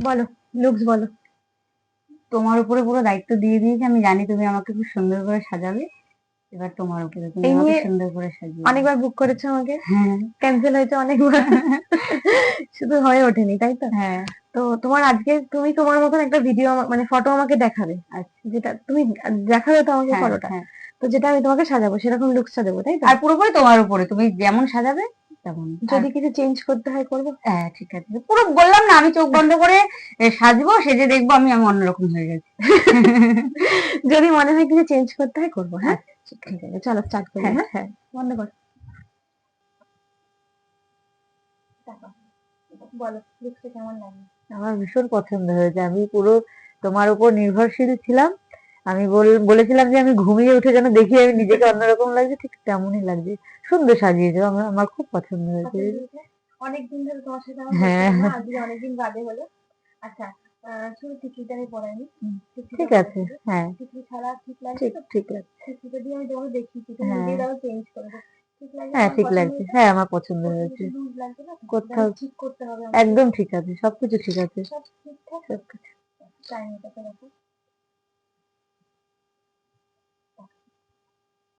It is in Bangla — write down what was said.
বলো, লুকস বলো। তোমার উপরে পুরো দায়িত্ব দিয়ে দিয়েছি, আমি জানি তুমি আমাকে খুব সুন্দর করে সাজাবে। এবার তোমার উপরে, তুমি এই আমাকে নিয়ে সুন্দর করে সাজিয়ে দাও। অনেকবার বুক করেছো আমাকে, হ্যাঁ ক্যান্সেল হয়েছে অনেকবার, শুধু হয়ে ওঠেনি, তাই তো? হ্যাঁ। তো তোমার আজকে তুমি তোমার মতন একটা ভিডিও মানে ফটো আমাকে দেখাবে, আচ্ছা। যেটা তুমি দেখাবে তো আমাকে হ্যাঁ ফটোটা, হ্যাঁ। তো যেটা আমি তোমাকে সাজাবো সেরকম লুকসটা দেবো, তাই তো? আর পুরোপুরি তোমার উপরে, তুমি যেমন সাজাবে তেমন। আর যদি কিছু চেঞ্জ করতে হয় করবো। হ্যাঁ ঠিক আছে, পুরো বললাম না, আমি চোখ বন্ধ করে সাজবো, সেজে দেখবো আমি আমি অন্যরকম হয়ে গেছি। যদি মনে হয় কিছু চেঞ্জ করতে হয় করবো, হ্যাঁ। আচ্ছা ঠিক আছে, চলো স্টার্ট করি, হ্যাঁ হ্যাঁ। হ্যাঁ। বন্ধ কর। বলো, লুকসটা কেমন লাগে? আমার ভীষণ পছন্দ হয়েছে, আমি পুরো তোমার উপর নির্ভরশীল ছিলাম। আমি বলেছিলাম যে আমি ঘুমিয়ে উঠে যেন দেখি আমি নিজেকে অন্যরকম লাগছে, ঠিক তেমনই লাগছে। সুন্দর সাজিয়েছো, আমার খুব পছন্দ হয়েছে। অনেকদিন ধরে তোমার সাথে আমার হচ্ছিল হ্যাঁ না, আজকে অনেকদিন বাদে হলো। আচ্ছা, শুধু টিকলিটা আমি পরাইনি, ঠিক আছে। হ্যাঁ টিকলি ছাড়া ঠিক লাগছে ঠিক তো? ঠিক লাগছে। টিকলিটা দিয়ে আমি তোমাকে দেখিয়েছি, তুমি হ্যাঁ নিজেই তাও চেঞ্জ করে দাও। ঠিক লাগছে? হ্যাঁ তোমার ঠিক পছন্দ লাগছে, হয়েছে? হ্যাঁ আমার পছন্দ কোথাও হয়েছে। একটু লুজ লাগছে না তো? কোথাও ঠিক করতে হবে আমাকে। একদম ঠিক আছে, সবকিছু ঠিক আছে। সব ঠিকঠাক, সবকিছু টাইম এটা দেখো।